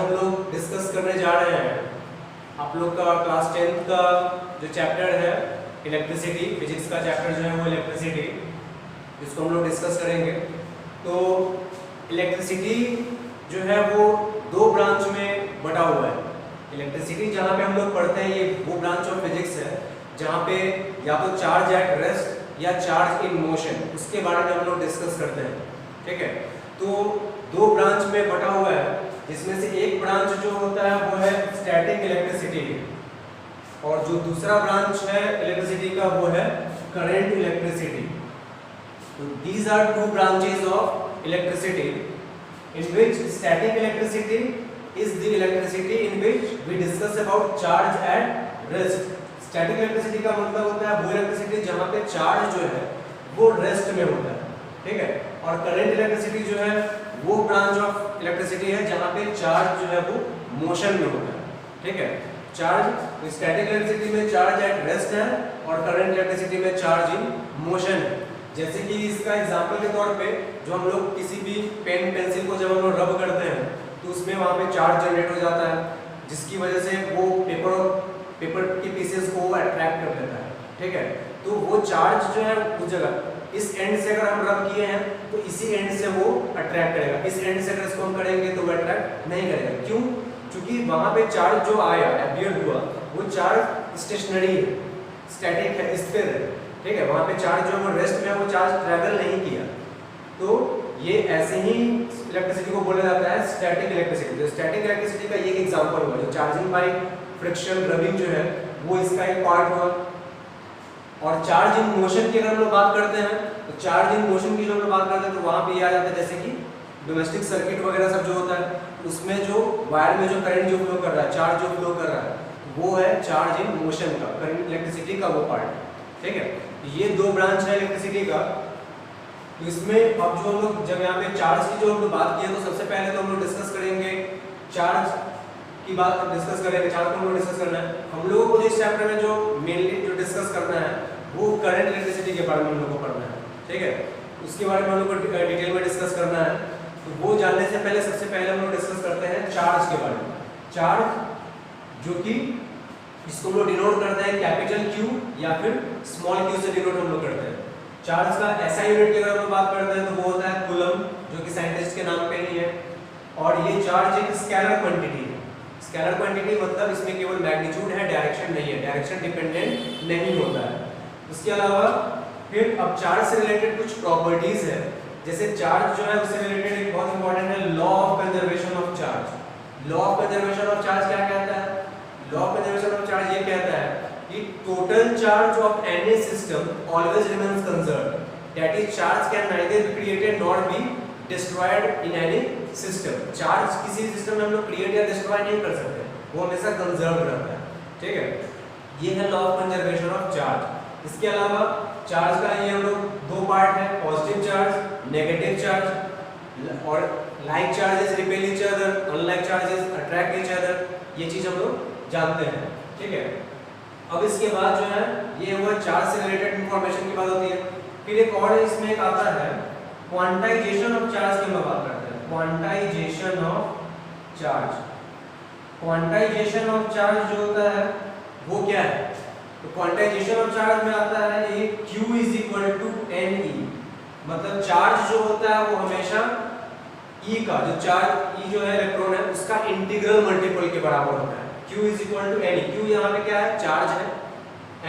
हम लोग डिस्कस करने जा रहे हैं आप लोग का क्लास 10th का जो चैप्टर है इलेक्ट्रिसिटी, फिजिक्स का चैप्टर जो है वो इलेक्ट्रिसिटी, इसको हम लोग डिस्कस करेंगे। तो इलेक्ट्रिसिटी जो है वो दो ब्रांच में बटा हुआ है। इलेक्ट्रिसिटी जहाँ पे हम लोग पढ़ते हैं ये वो ब्रांच ऑफ फिजिक्स है जहाँ पे या तो चार्ज एट रेस्ट या चार्ज इन मोशन, उसके बारे में हम लोग डिस्कस करते हैं। ठीक है, तो दो ब्रांच में बटा हुआ है, जिसमें से एक ब्रांच जो होता है वो है स्टैटिक इलेक्ट्रिसिटी और जो दूसरा ब्रांच है इलेक्ट्रिसिटी का वो है करंट इलेक्ट्रिसिटी। तो these are two branches of electricity in which static electricity is the electricity in which we discuss about charge at rest. Static electricity का मतलब होता है वो इलेक्ट्रिसिटी जहाँ पे चार्ज जो है वो रेस्ट में होता है। ठीक है, और करंट इलेक्ट्रिसिटी जो है वो ब्रांच ऑफ इलेक्ट्रिसिटी है जहाँ पे चार्ज जो है वो मोशन में होता है। ठीक है, चार्ज स्टैटिक इलेक्ट्रिसिटी में चार्ज एट रेस्ट है और करंट इलेक्ट्रिसिटी में चार्ज इन मोशन है। जैसे कि इसका एग्जांपल के तौर पे जो हम लोग किसी भी पेन पेंसिल को जब हम लोग रब करते हैं तो उसमें वहाँ पे चार्ज जनरेट हो जाता है, जिसकी वजह से वो पेपर के पीसेस को अट्रैक्ट कर देता है। ठीक है, तो वो चार्ज जो है उस जगह इस एंड से अगर हम रब किए हैं तो इसी एंड से वो अट्रैक्ट करेगा, इस एंड से अगर इसको हम करेंगे तो वो अट्रैक्ट नहीं करेगा। क्यों? क्योंकि वहाँ पे चार्ज जो आया अपीयर हुआ वो चार्ज स्टेशनरी है, स्टैटिक है, स्थिर है। ठीक है, वहाँ पे चार्ज जो है वो रेस्ट में, वो चार्ज ट्रैवल नहीं किया। तो ये ऐसे ही इलेक्ट्रिसिटी को बोला जाता है स्टैटिक इलेक्ट्रिसिटी। तो स्टैटिक इलेक्ट्रिसिटी का ये एक एग्जांपल हुआ, जो चार्जिंग बाय फ्रिक्शन रबिंग जो है वो इसका एक पार्ट हुआ। और चार्ज इन मोशन की अगर हम लोग बात करते हैं तो चार्ज इन मोशन की जो हम लोग बात करते हैं तो वहाँ पे ये आ जाता है जैसे कि डोमेस्टिक सर्किट वगैरह सब जो होता है उसमें जो वायर में जो करंट जो फ्लो कर रहा है, चार्ज जो फ्लो कर रहा है वो है चार्ज इन मोशन का, करंट इलेक्ट्रिसिटी का वो पार्ट। ठीक है, ये दो ब्रांच है इलेक्ट्रिसिटी का। तो इसमें अब जो हम लोग जब यहाँ पे चार्ज की जो हम लोग बात किए तो सबसे पहले तो हम लोग डिस्कस करेंगे चार्ज की बात डिस्कस करेंगे, चार्ज को हम लोग डिस्कस करना है। हम लोगों को इस चैप्टर में जो मेनली जो डिस्कस करना है वो करंट इलेक्ट्रिसिटी के बारे में हम लोग को पढ़ना है। ठीक है, उसके बारे में हम लोग को डिटेल में डिस्कस करना है। तो वो जानने से पहले सबसे पहले हम लोग डिस्कस करते हैं चार्ज के बारे में। चार्ज जो कि इसको हम लोग डिनोट करते हैं कैपिटल Q या फिर स्मॉल q से डिनोट हम लोग करते हैं। चार्ज का ऐसा यूनिट की अगर हम बात करते हैं तो वो होता है कूलम, जो कि साइंटिस्ट के नाम पे ही है। और ये चार्ज एक स्केलर क्वांटिटी है। स्केलर क्वांटिटी मतलब इसमें केवल मैग्नीट्यूड है, डायरेक्शन नहीं है, डायरेक्शन डिपेंडेंट नहीं होता है। उसके अलावा फिर अब चार्ज से रिलेटेड कुछ प्रॉपर्टीज है, जैसे चार्ज जो है उससे रिलेटेड एक बहुत इंपॉर्टेंट है law of conservation of charge. Law of conservation of charge क्या कहता है? Law of conservation of charge ये कहता है कि total charge of any system always remains conserved, that is charge can neither be created nor be destroyed in any system. Charge किसी system में हम लोग क्रिएट या डिस्ट्रॉय नहीं कर सकते, वो हमेशा कंजर्व रहता है। ठीक है, ये है law of conservation of charge. इसके अलावा चार्ज का ये हम लोग दो पार्ट है, पॉजिटिव चार्ज, नेगेटिव चार्ज। और like charges repel each other, unlike charges attract each other, ये चीज हम लोग जानते हैं। ठीक है, अब इसके बाद जो है ये हुआ चार्ज से रिलेटेड इंफॉर्मेशन की बात होती है। फिर एक और इसमें एक आता है क्वांटाइजेशन ऑफ चार्ज की हम बात करते हैं। Quantization of charge, quantization of charge जो होता है वो क्या है? तो क्वांटाइजेशन ऑफ चार्ज में आता है ये Q is equal to NE, मतलब चार्ज जो होता है वो हमेशा E का जो चार्ज E जो है इलेक्ट्रॉन है उसका इंटीग्रल मल्टीपल के बराबर होता है। Q is equal to NE, Q यहाँ पे क्या है? चार्ज है,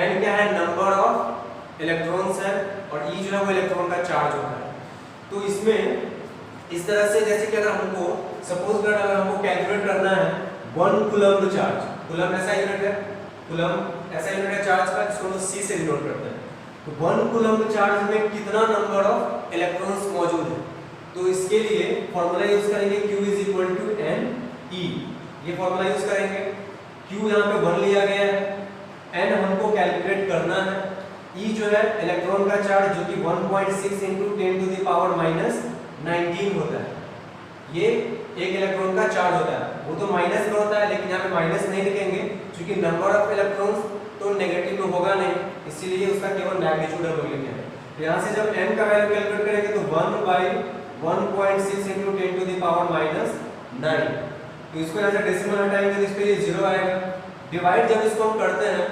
N क्या है? नंबर ऑफ इलेक्ट्रॉन्स है, और E जो है वो इलेक्ट्रॉन का चार्ज होता है। तो इसमें इस तरह से जैसे कि अगर हमको सपोज कर अगर हमको कैलकुलेट करना है 1 कूलम्ब चार्ज, कूलम्ब ऐसा यूनिट है, कूलम्ब ऐसा यूनिट है चार्ज का जिसको हम C से डिनोट करते हैं। तो 1 कूलम्ब चार्ज में कितना नंबर ऑफ इलेक्ट्रॉन्स मौजूद है? तो इसके लिए फॉर्मूला यूज करेंगे Q is equal to NE, ये फॉर्मूला यूज करेंगे। Q यहाँ पे 1 लिया गया है, N हमको कैलकुलेट करना है, E जो है इलेक्ट्रॉन का चार्ज जो कि 1.6 × 10⁻⁹ होता है। ये एक इलेक्ट्रॉन का चार्ज होता है, वो तो माइनस में होता है लेकिन यहाँ पे माइनस नहीं लिखेंगे क्योंकि नंबर ऑफ इलेक्ट्रॉन्स तो नेगेटिव में होगा नहीं, इसीलिए उसका केवल मैग्नीट्यूड हम लोग लिखेंगे। तो यहाँ से जब n का वैल्यू कैलकुलेट करेंगे तो 1/1.6 × 10⁻⁹ तो इसको यहाँ से डेसिमल हटाएंगे तो इस पे ये 0 आएगा। डिवाइड जब इसको हम करते हैं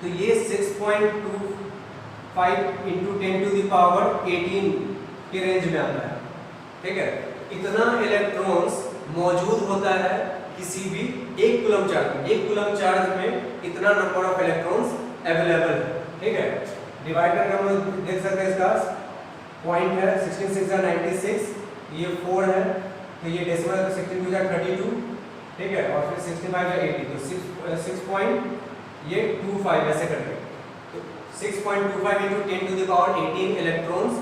तो ये 6.25 इंटू 10 टू द पावर 18 के रेंज में आता है। ठीक है, इतना इलेक्ट्रॉन्स मौजूद होता है किसी भी 1 कूलम चार्ज में। 1 कूलम चार्ज में इतना नंबर ऑफ इलेक्ट्रॉन्स अवेलेबल है। ठीक है, डिवाइड करके हम लोग देख सकते हैं इसका पॉइंट है 16 6 96, ये 4 है तो ये डेसिमल 16 2 32, ठीक है, और फिर 65 या 80 तो 6.25 ऐसे करके तो 6.25 into 10 to the power 18 electrons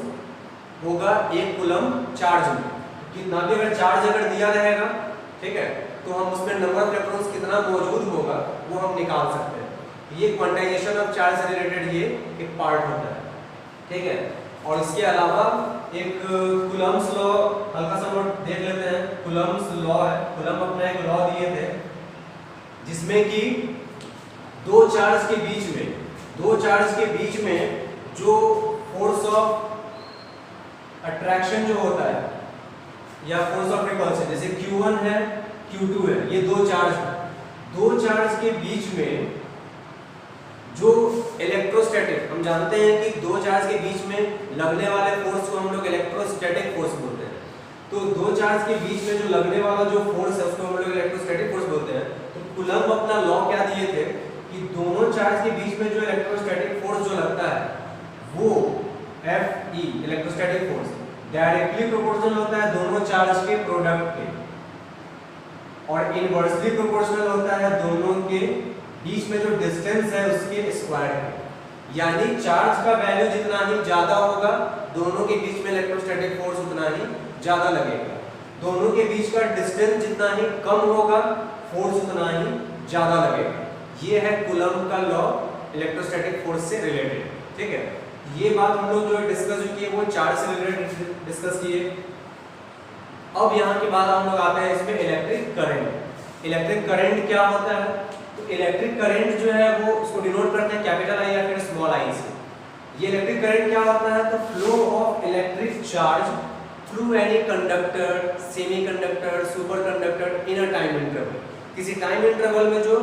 होगा 1 कूलम चार्ज में। कितना भी अगर चार्ज अगर दिया रहेगा, ठीक है, तो हम उसमें नंबर ऑफ इलेक्ट्रॉन्स कितना मौजूद होगा वो हम निकाल सकते हैं। ये क्वांटाइजेशन ऑफ चार्ज से रिलेटेड ये एक पार्ट होता है। ठीक है, और इसके अलावा एक कूलम्स लॉ हल्का सा नोट देख लेते हैं। कूलम्स लॉ है, कूलम अपना एक लॉ दिए थे जिसमें कि दो चार्ज के बीच में जो फोर्स ऑफ अट्रैक्शन जो होता है या फोर्स ऑफ रिपल्शन, जैसे Q1 है Q2 है, ये दो चार्ज के बीच में जो इलेक्ट्रोस्टैटिक, हम जानते हैं कि दो चार्ज के बीच में लगने वाले फोर्स को हम लोग इलेक्ट्रोस्टैटिक फोर्स बोलते हैं। तो दो चार्ज के बीच में जो लगने वाला जो फोर्स है उसको हम लोग इलेक्ट्रोस्टैटिक फोर्स बोलते हैं। तो कूलम्ब अपना लॉ क्या दिए थे कि दोनों चार्ज के बीच में जो इलेक्ट्रोस्टैटिक फोर्स जो लगता है वो Fe electrostatic force directly proportional होता है दोनों चार्ज के प्रोडक्ट के, और इनवर्सली प्रोपोर्शनल होता है दोनों के बीच में जो डिस्टेंस है उसके स्क्वायर के। यानी चार्ज का वैल्यू जितना ही ज्यादा होगा दोनों के बीच में इलेक्ट्रोस्टैटिक फोर्स उतना ही ज्यादा लगेगा। दोनों के बीच का डिस्टेंस जितना ही कम होगा फोर्स उतना ही ज्यादा लगेगा। ये है कूलम्ब का लॉ इलेक्ट्रोस्टैटिक फोर्स से रिलेटेड। ठीक है, ये बात हम लोग जो डिस्कस की है वो चार्ज से रिलेटेड डिस्कस किए। अब यहाँ के बाद हम लोग आते हैं इसमें इलेक्ट्रिक करंट। इलेक्ट्रिक करंट क्या होता है? तो इलेक्ट्रिक करंट जो है वो उसको डिनोट करते हैं कैपिटल आई या फिर स्मॉल आई से। ये इलेक्ट्रिक करंट क्या होता है? तो flow of electric charge through any conductor, semiconductor, superconductor in a time interval. किसी टाइम इंटरवल में जो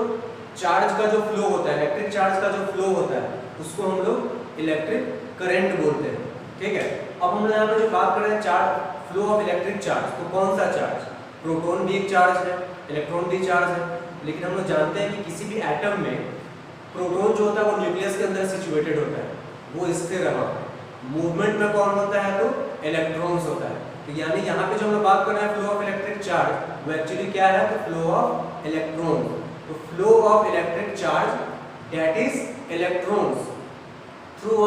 चार्ज का जो फ्लो होता है, इलेक्ट्रिक चार्ज का जो फ्लो होता है उसको हम लोग इलेक्ट्रिक करंट बोलते हैं। ठीक है, अब हम यहाँ पे जो बात कर रहे हैं charge, flow of electric charge, तो कौन सा चार्ज? प्रोटॉन भी एक चार्ज है, इलेक्ट्रॉन भी चार्ज है, लेकिन हम लोग जानते हैं कि किसी भी एटम में प्रोटॉन जो होता है वो न्यूक्लियस के अंदर सिचुएटेड होता है, वो स्थिर रहा है। मूवमेंट में कौन होता है? तो इलेक्ट्रॉन्स होता है। तो यानी यहाँ पे जो हम लोग बात कर रहे हैं फ्लो ऑफ इलेक्ट्रिक चार्ज, वो एक्चुअली क्या है? तो फ्लो ऑफ इलेक्ट्रॉन। तो flow of electric charge that is electrons through a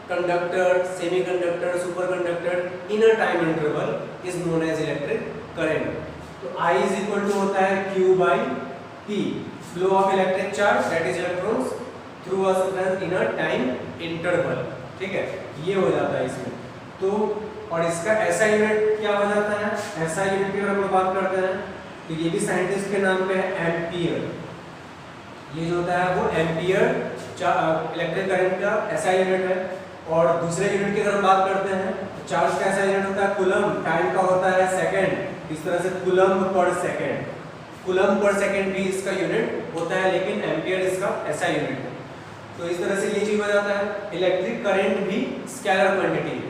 conductor, semiconductor, superconductor in a time interval is known as electric current. तो I इज इक्वल टू होता है Q by T, flow of electric charge that is electrons through a substance in a time interval. ठीक है, ये हो जाता है इसमें। तो और इसका ऐसा यूनिट क्या हो जाता है? ऐसा यूनिट की अगर हम बात करते हैं तो ये भी साइंटिस्ट के नाम पे है एम्पियर। ये जो होता है वो एम्पियर इलेक्ट्रिक करंट का ऐसा यूनिट है। और दूसरे यूनिट की अगर हम बात करते हैं तो चार्ज का ऐसा यूनिट होता है कूलम्ब, टाइम का होता है सेकंड, इस तरह से कूलम्ब पर सेकंड। कूलम्ब पर सेकंड भी इसका यूनिट होता है, लेकिन एम्पियर इसका ऐसा यूनिट है। तो इस तरह से ये चीज हो जाता है। इलेक्ट्रिक करंट भी स्केलर क्वांटिटी है,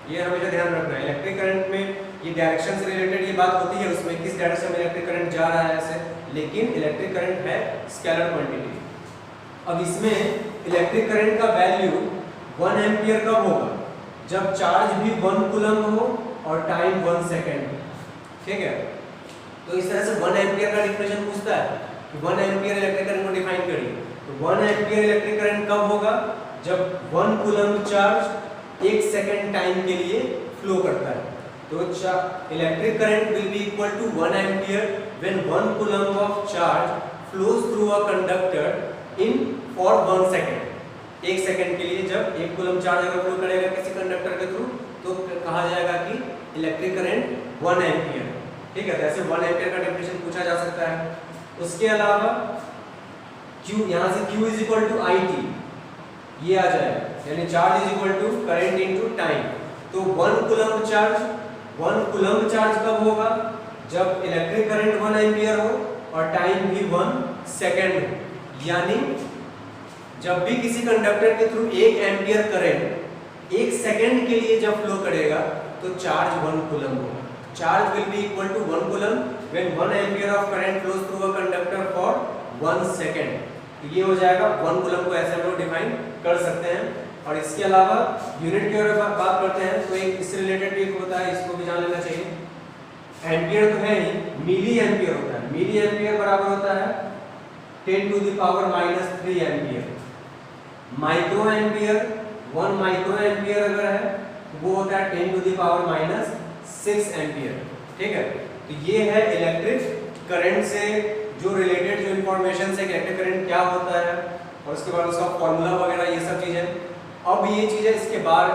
ये हमेशा ध्यान रखना है। इलेक्ट्रिक करंट में ये डायरेक्शन से रिलेटेड ये बात होती है, उसमें किस डायरेक्शन में इलेक्ट्रिक करंट जा रहा है ऐसे, लेकिन इलेक्ट्रिक करंट है स्केलर क्वांटिटी। अब इसमें इलेक्ट्रिक करंट का वैल्यू 1 एम्पियर कब होगा? जब चार्ज भी 1 कूलम्ब हो और टाइम 1 सेकेंड हो। ठीक है, तो इस तरह से 1 एम्पियर का डेफिनेशन पूछता है कि 1 एम्पियर इलेक्ट्रिक करंट को डिफाइन करिए। तो 1 एम्पियर इलेक्ट्रिक करंट कब होगा? जब 1 कूलम्ब चार्ज 1 सेकेंड टाइम के लिए फ्लो करता है। तो electric current will be equal to 1 ampere when 1 coulomb of charge flows through a conductor in for 1 second. 1 second के लिए जब 1 कूलम्ब चार्ज अगर फ्लो करेगा किसी कंडक्टर के थ्रू तो कहा जाएगा कि इलेक्ट्रिक करंट 1 एम्पियर। ठीक है, तो ऐसे 1 एम्पियर का डेफिनेशन पूछा जा सकता है। उसके अलावा Q, यहाँ से Q is equal to IT ये आ जाएगा, यानी charge is equal to current into time. तो 1 कूलम्ब चार्ज कब होगा? जब इलेक्ट्रिक करंट 1 एम्पियर हो और टाइम भी 1 सेकेंड हो, यानी जब भी किसी कंडक्टर के थ्रू 1 एम्पियर करंट 1 सेकेंड के लिए जब फ्लो करेगा तो चार्ज 1 कूलम होगा। Charge will be equal to 1 coulomb when 1 ampere of current flows through a conductor for 1 second. तो ये हो जाएगा 1 कूलम को ऐसे हम लोग डिफाइन कर सकते हैं। और इसके अलावा यूनिट की अगर बात करते हैं तो एक इससे रिलेटेड भी होता है, इसको भी जान लेना चाहिए। एम्पियर तो है ही, मिली एम्पियर होता है। मिली एम्पियर बराबर होता है 10 to the power -3 ampere. Micro ampere 1 micro ampere अगर है वो होता है 10 टू द पावर -6 एम्पियर। ठीक है, तो ये है इलेक्ट्रिक करंट से जो रिलेटेड जो इंफॉर्मेशन है, इलेक्ट्रिक करंट क्या होता है और उसके बाद उसका फॉर्मूला वगैरह ये सब चीजें। अब ये चीजें इसके बाद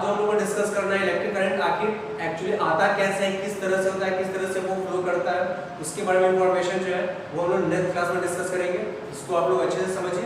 जो हम लोग को डिस्कस करना है, इलेक्ट्रिक करंट आखिर एक्चुअली आता कैसे है, किस तरह से होता है, किस तरह से वो फ्लो करता है, उसके बारे में इंफॉर्मेशन जो है वो हम लोग नेक्स्ट क्लास में डिस्कस करेंगे। इसको आप लोग अच्छे से समझिए।